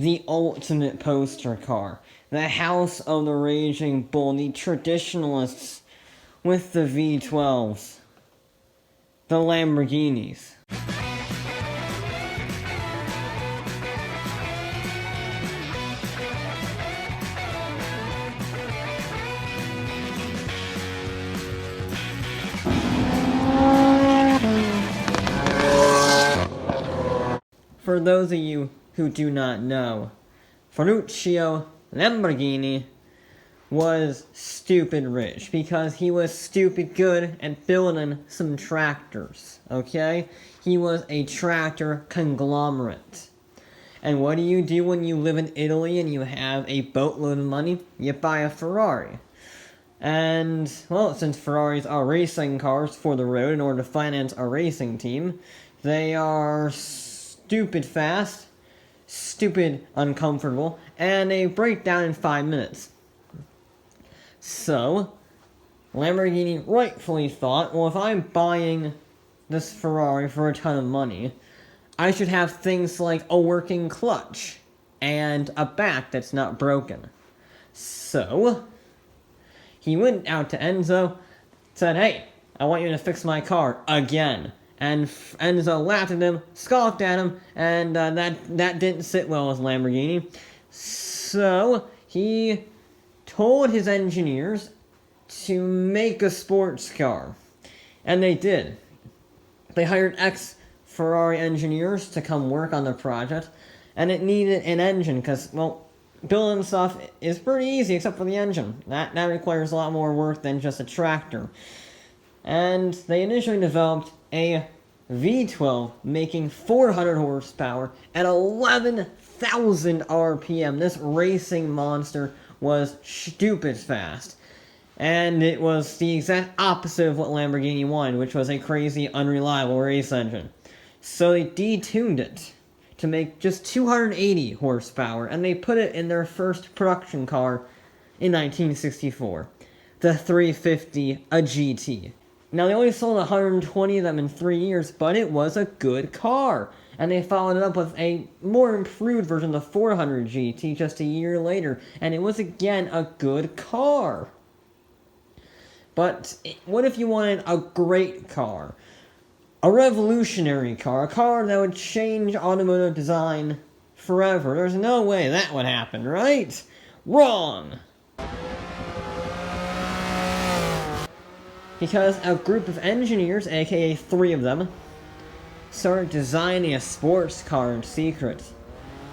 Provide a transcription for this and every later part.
the ultimate poster car. The House of the Raging Bull, the traditionalists with the V12s. The Lamborghinis. For those of you who do not know, Ferruccio Lamborghini was stupid rich because he was stupid good at building some tractors, okay? He was a tractor conglomerate. And what do when you live in Italy and you have a boatload of money? You buy a Ferrari. And, well, since Ferraris are racing cars for the road in order to finance a racing team, they are stupid fast, stupid uncomfortable, and they break down in 5 minutes. So, Lamborghini rightfully thought, well, if I'm buying this Ferrari for a ton of money, I should have things like a working clutch and a back that's not broken. So, he went out to Enzo, said, hey, I want you to fix my car again. And Enzo laughed at him, scoffed at him, and that didn't sit well with Lamborghini. So, he told his engineers to make a sports car. And they did. They hired ex-Ferrari engineers to come work on the project, and it needed an engine, because, well, building stuff is pretty easy except for the engine. That requires a lot more work than just a tractor. And they initially developed a V12 making 400 horsepower at 11,000 RPM. This racing monster was stupid fast. And it was the exact opposite of what Lamborghini wanted, which was a crazy, unreliable race engine. So they detuned it to make just 280 horsepower, and they put it in their first production car in 1964, the 350, a GT. Now, they only sold 120 of them in 3 years, but it was a good car. And they followed it up with a more improved version, the 400 GT, just a year later. And it was, again, a good car. But what if you wanted a great car? A revolutionary car. A car that would change automotive design forever. There's no way that would happen, right? Wrong! Because a group of engineers, aka 3 of them, started designing a sports car in secret.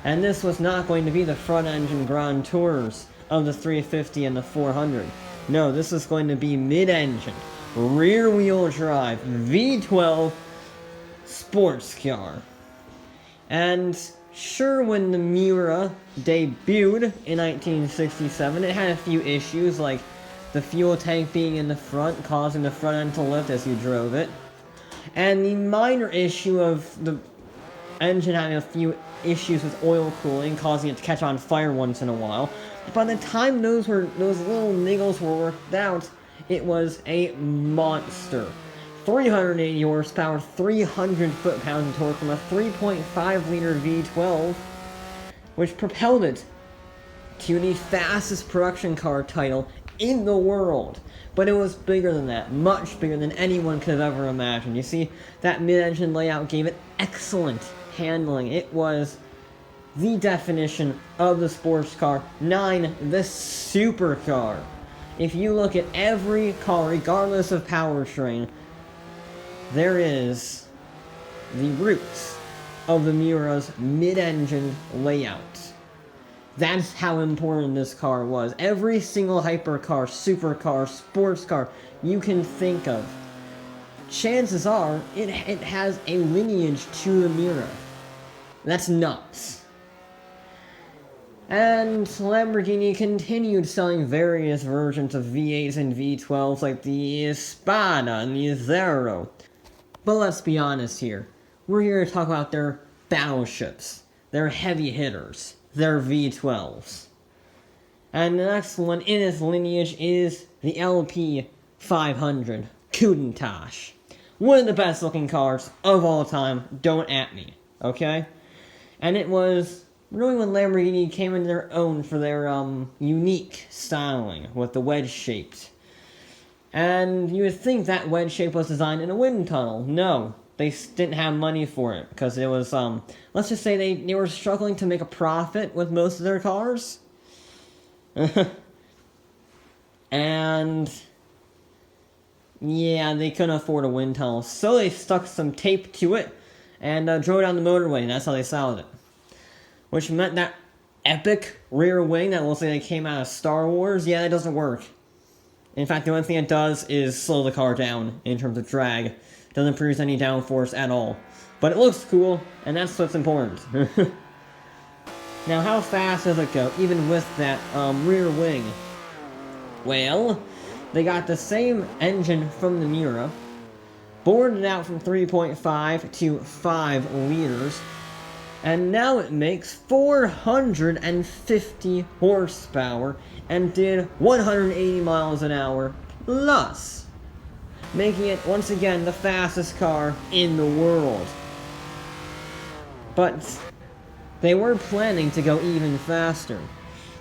And this was not going to be the front-engine Grand Tours of the 350 and the 400. No, this was going to be mid-engine, rear-wheel drive, V12 sports car. And sure, when the Miura debuted in 1967, it had a few issues, like the fuel tank being in the front, causing the front end to lift as you drove it. And the minor issue of the engine having a few issues with oil cooling, causing it to catch on fire once in a while. By the time those little niggles were worked out, it was a monster. 380 horsepower, 300 foot-pounds of torque from a 3.5-liter V12, which propelled it to the fastest production car title in the world. But it was bigger than that, much bigger than anyone could have ever imagined. You see, that mid-engine layout gave it excellent handling. It was the definition of the sports car. 9, the supercar. If you look at every car, regardless of powertrain, there is the roots of the Miura's mid-engine layout. That's how important this car was. Every single hypercar, supercar, sports car you can think of, chances are it has a lineage to the Miura. That's nuts. And Lamborghini continued selling various versions of V8s and V12s like the Espada and the Zero. But let's be honest here. We're here to talk about their battleships, their heavy hitters, their V12s. And the next one in its lineage is the LP 500 Countach. One of the best looking cars of all time, don't at me, okay? And it was really when Lamborghini came into their own for their unique styling with the wedge shaped. And you would think that wedge shape was designed in a wind tunnel. No, they didn't have money for it because it was let's just say they were struggling to make a profit with most of their cars. And yeah, they couldn't afford a wind tunnel, so they stuck some tape to it and drove down the motorway, and that's how they styled it. Which meant that epic rear wing that looks like it came out of Star Wars, yeah, that doesn't work. In fact, the only thing it does is slow the car down in terms of drag. It doesn't produce any downforce at all. But it looks cool, and that's what's important. Now, how fast does it go, even with that rear wing? Well, they got the same engine from the Miura, bored it out from 3.5 to 5 liters, and now it makes 450 horsepower and did 180 miles an hour plus, making it once again the fastest car in the world. But they were planning to go even faster.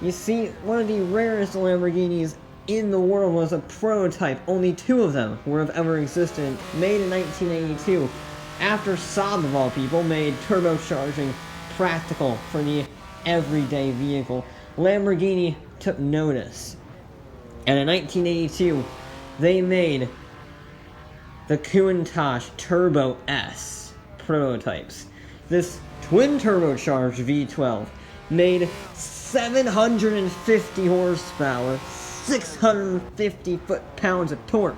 You see, one of the rarest Lamborghinis in the world was a prototype. Only 2 of them would have ever existed, made in 1982, after Saab of all people made turbocharging practical for the everyday vehicle. Lamborghini took notice, and in 1982 they made the Countach Turbo S prototypes. This twin turbocharged V12 made 750 horsepower, 650 foot-pounds of torque,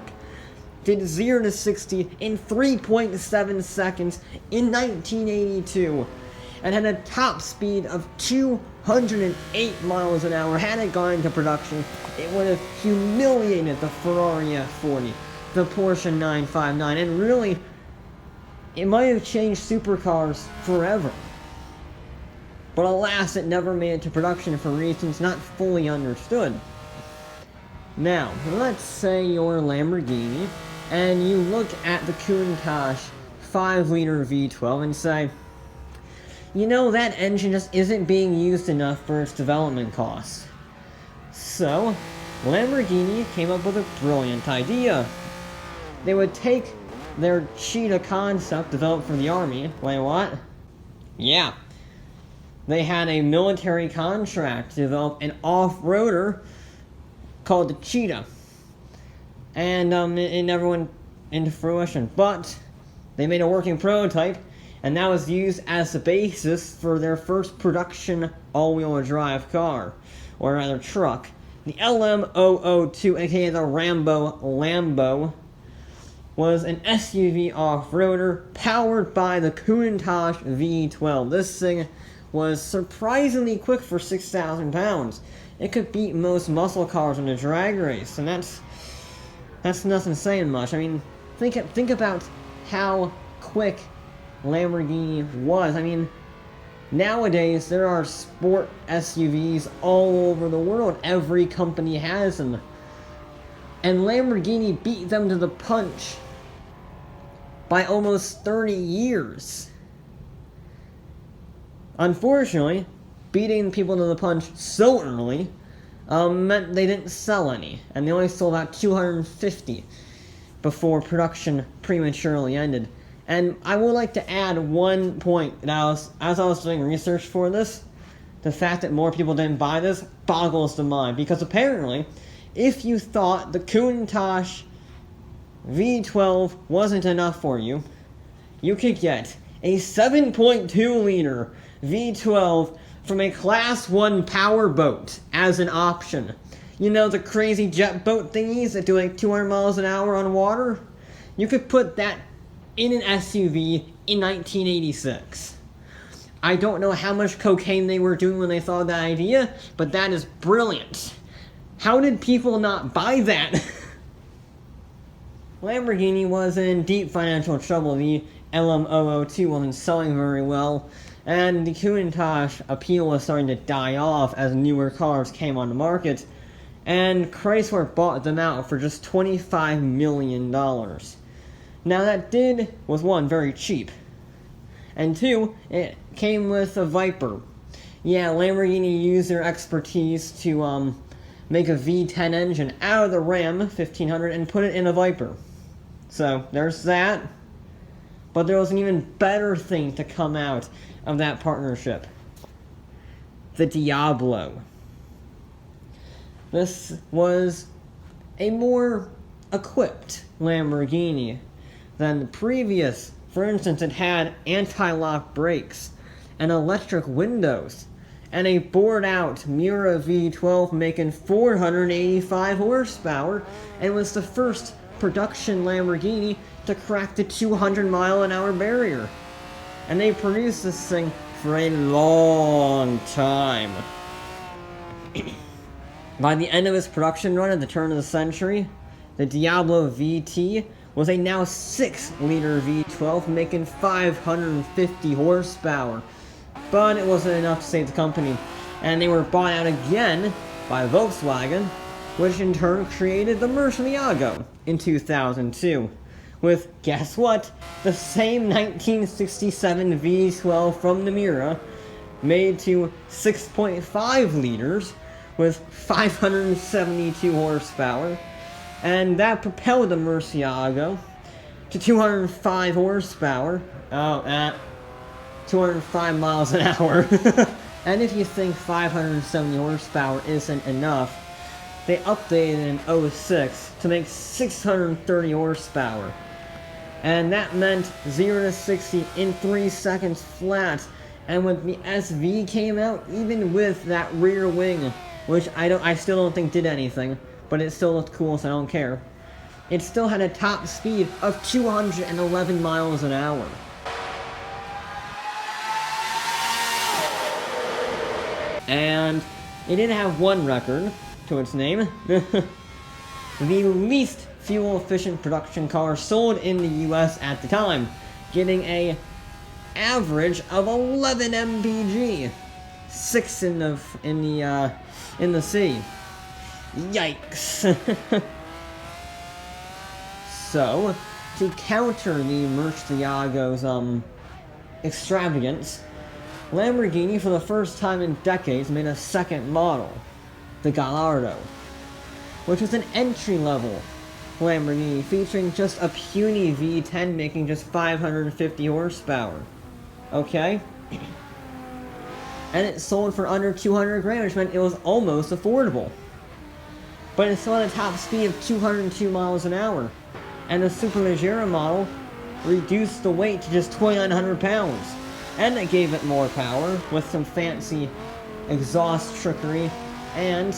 did 0 to 60 in 3.7 seconds in 1982, and had a top speed of 208 miles an hour. Had it gone into production, it would have humiliated the Ferrari F40, the Porsche 959, and really, it might have changed supercars forever. But alas, it never made it to production for reasons not fully understood. Now, let's say you're Lamborghini, and you look at the Countach 5-liter V12 and say, you know, that engine just isn't being used enough for its development costs. So, Lamborghini came up with a brilliant idea. They would take their Cheetah concept developed for the Army. Wait, what? Yeah. They had a military contract to develop an off-roader called the Cheetah. And it never went into fruition. But they made a working prototype, and that was used as the basis for their first production all-wheel drive car, or rather truck. The LM002, aka the Rambo Lambo, was an SUV off-roader powered by the Countach V12. This thing was surprisingly quick for 6,000 pounds. It could beat most muscle cars in a drag race, and that's nothing saying much. I mean, think about how quick Lamborghini was. I mean, nowadays there are sport SUVs all over the world. Every company has them. And Lamborghini beat them to the punch by almost 30 years. Unfortunately, beating people to the punch so early meant they didn't sell any, and they only sold about 250 before production prematurely ended. And I would like to add one point that as I was doing research for this, the fact that more people didn't buy this boggles the mind, because apparently, if you thought the Countach V12 wasn't enough for you, you could get a 7.2 liter V12 from a Class 1 powerboat as an option. You know, the crazy jet boat thingies that do like 200 miles an hour on water? You could put that in an SUV in 1986. I don't know how much cocaine they were doing when they thought of that idea, but that is brilliant. How did people not buy that? Lamborghini was in deep financial trouble. The LM002 wasn't selling very well, and the Countach appeal was starting to die off as newer cars came on the market, and Chrysler bought them out for just $25 million. Now that was one, very cheap, and two, it came with a Viper. Yeah, Lamborghini used their expertise to make a V10 engine out of the Ram 1500 and put it in a Viper. So there's that. But there was an even better thing to come out of that partnership. The Diablo. This was a more equipped Lamborghini than the previous. For instance, it had anti-lock brakes and electric windows and a bored-out Miura V12 making 485 horsepower, and was the first production Lamborghini to crack the 200-mile-an-hour barrier. And they produced this thing for a long time. By the end of its production run at the turn of the century, the Diablo VT was a now 6-liter V12 making 550 horsepower. But it wasn't enough to save the company, and they were bought out again by Volkswagen, which in turn created the Murcielago in 2002. With, guess what, the same 1967 V12 from the Miura, made to 6.5 liters with 572 horsepower, and that propelled the Murcielago to 205 horsepower, 205 miles an hour. And if you think 570 horsepower isn't enough, they updated in 06 to make 630 horsepower. And that meant 0 to 60 in 3 seconds flat. And when the SV came out, even with that rear wing, which I still don't think did anything, but it still looked cool, so I don't care, it still had a top speed of 211 miles an hour. And it did have one record to its name. The least fuel-efficient production car sold in the US at the time, getting a average of 11 mpg, 6 in the sea. Yikes! So, to counter the Murcielago's extravagance, Lamborghini, for the first time in decades, made a second model, the Gallardo, which was an entry-level Lamborghini featuring just a puny V10 making just 550 horsepower. Okay? And it sold for under 200 grand, which meant it was almost affordable. But it still had a top speed of 202 miles an hour, and the Superleggera model reduced the weight to just 2,900 pounds. And it gave it more power, with some fancy exhaust trickery, and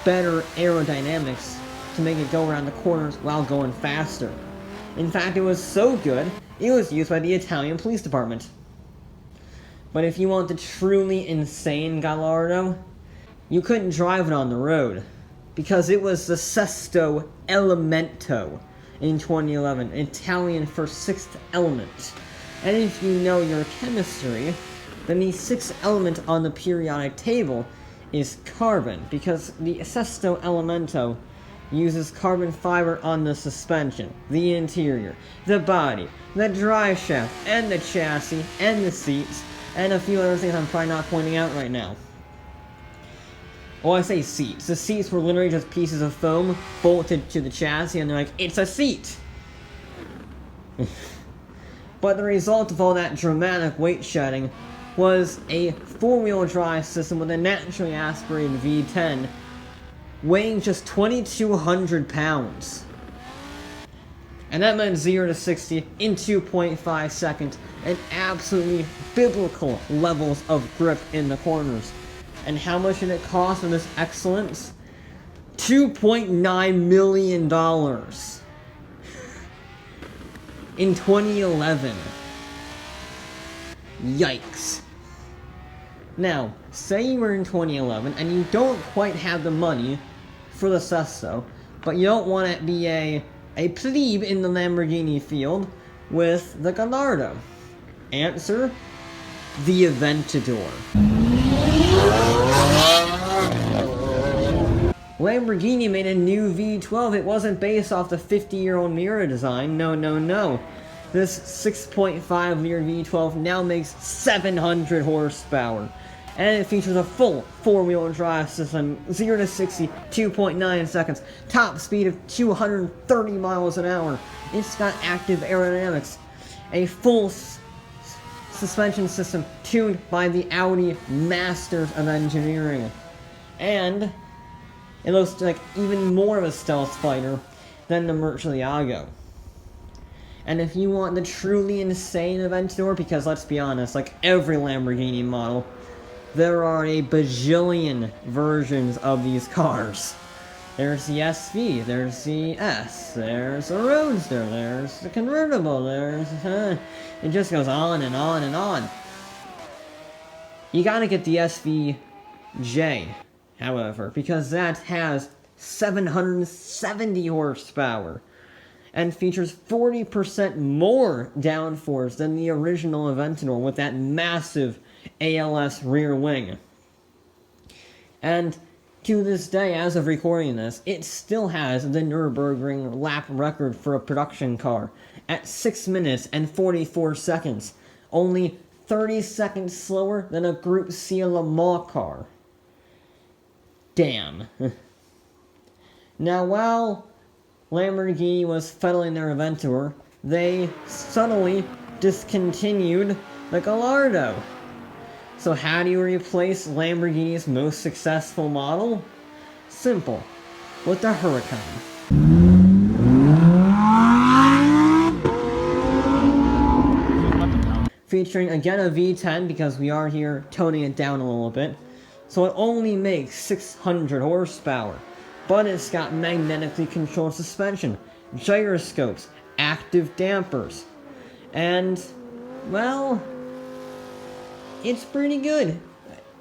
better aerodynamics to make it go around the corners while going faster. In fact, it was so good, it was used by the Italian police department. But if you want the truly insane Gallardo, you couldn't drive it on the road, because it was the Sesto Elemento in 2011, Italian for sixth element. And if you know your chemistry, then the sixth element on the periodic table is carbon, because the Sesto Elemento uses carbon fiber on the suspension, the interior, the body, the drive shaft, and the chassis, and the seats, and a few other things I'm probably not pointing out right now. Well, I say seats. The seats were literally just pieces of foam bolted to the chassis, and they're like, it's a seat! But the result of all that dramatic weight shedding was a four-wheel drive system with a naturally aspirated V10 weighing just 2,200 pounds. And that meant 0 to 60 in 2.5 seconds, and absolutely biblical levels of grip in the corners. And how much did it cost for this excellence? $2.9 million. In 2011. Yikes. Now, say you were in 2011 and you don't quite have the money for the Sesto, but you don't want to be a plebe in the Lamborghini field with the Gallardo. Answer: the Aventador. Lamborghini made a new V12. It wasn't based off the 50-year-old Miura design. No. This 6.5-liter V12 now makes 700 horsepower, and it features a full four-wheel drive system, 0 to 60, 2.9 seconds, top speed of 230 miles an hour. It's got active aerodynamics, a full suspension system tuned by the Audi masters of engineering, and it looks like even more of a stealth fighter than the Murcielago. And if you want the truly insane Aventador, because let's be honest, like every Lamborghini model, there are a bajillion versions of these cars. There's the SV, there's the S, there's the Roadster, there's the convertible, it just goes on and on and on. You gotta get the SVJ, however, because that has 770 horsepower and features 40% more downforce than the original Aventador with that massive ALS rear wing. And to this day, as of recording this, it still has the Nürburgring lap record for a production car at 6 minutes and 44 seconds, only 30 seconds slower than a Group C Le Mans car. Damn. Now, while Lamborghini was fiddling their Aventador, they subtly discontinued the Gallardo. So how do you replace Lamborghini's most successful model? Simple. With the Huracan. Featuring again a V10, because we are here toning it down a little bit. So it only makes 600 horsepower. But it's got magnetically controlled suspension, gyroscopes, active dampers. And, well, it's pretty good.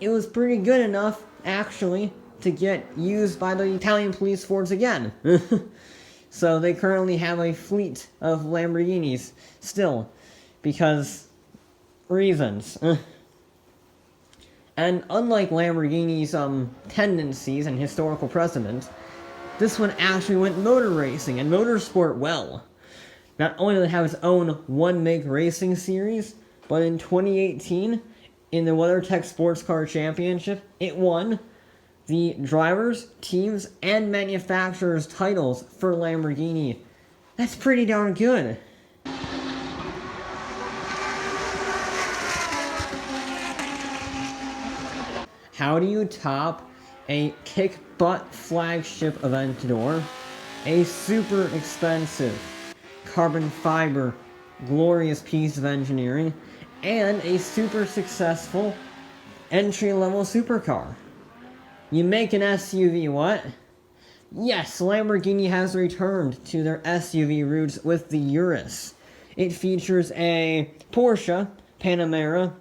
It was pretty good enough, actually, to get used by the Italian police force again. So they currently have a fleet of Lamborghinis still, because reasons. And unlike Lamborghini's tendencies and historical precedent, this one actually went motor racing and motorsport well. Not only did it have its own one-make racing series, but in 2018, in the WeatherTech Sports Car Championship, it won the drivers, teams, and manufacturers titles for Lamborghini. That's pretty darn good. How do you top a kick-butt flagship Aventador, a super expensive carbon fiber glorious piece of engineering, and a super successful entry-level supercar? You make an SUV, what? Yes, Lamborghini has returned to their SUV roots with the Urus. It features a Porsche Panamera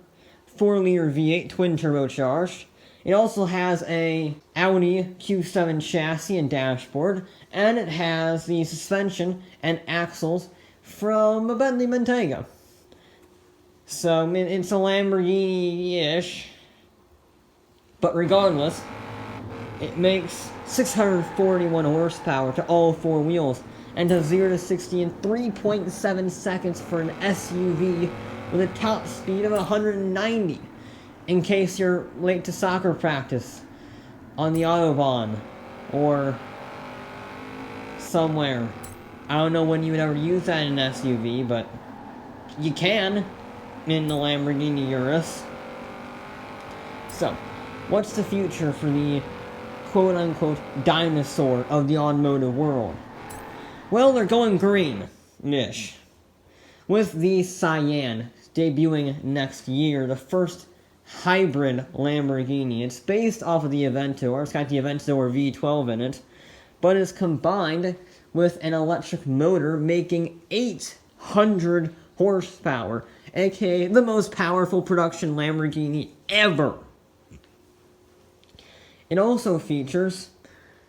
4-liter V8 twin-turbocharged. It also has a Audi Q7 chassis and dashboard, and it has the suspension and axles from a Bentley Bentayga. So, I mean, it's a Lamborghini-ish. But regardless, it makes 641 horsepower to all four wheels, and does 0 to 60 in 3.7 seconds for an SUV with a top speed of 190. In case you're late to soccer practice on the Autobahn or somewhere. I don't know when you would ever use that in an SUV, but you can in the Lamborghini Urus. So, what's the future for the quote-unquote dinosaur of the automotive world? Well, they're going green-ish. With the Cayenne debuting next year, the first hybrid Lamborghini. It's based off of the Aventador. It's got the Aventador V12 in it, but it's combined with an electric motor making 800 horsepower, aka the most powerful production Lamborghini ever. It also features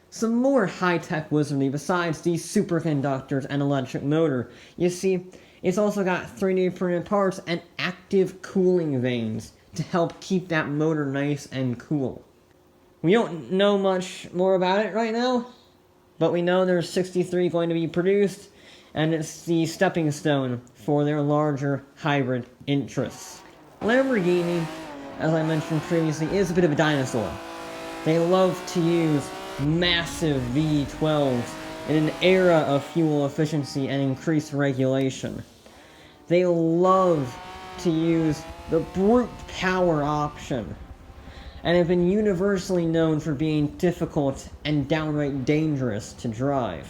some more high-tech wizardry besides the superconductors and electric motor. You see, it's also got 3D printed parts and active cooling vanes to help keep that motor nice and cool. We don't know much more about it right now, but we know there's 63 going to be produced, and it's the stepping stone for their larger hybrid interests. Lamborghini, as I mentioned previously, is a bit of a dinosaur. They love to use massive V12s in an era of fuel efficiency and increased regulation. They love to use the brute power option, and have been universally known for being difficult and downright dangerous to drive.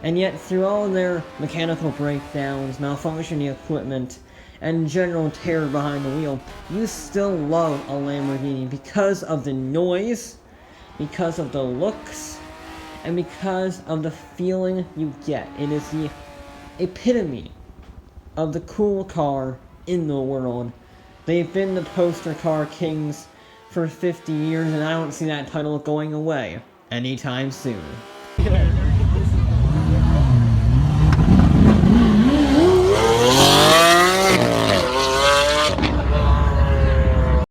And yet, through all their mechanical breakdowns, malfunctioning equipment, and general terror behind the wheel, you still love a Lamborghini because of the noise, because of the looks, and because of the feeling you get. It is the epitome of the cool car in the world. They've been the poster car kings for 50 years, and I don't see that title going away anytime soon.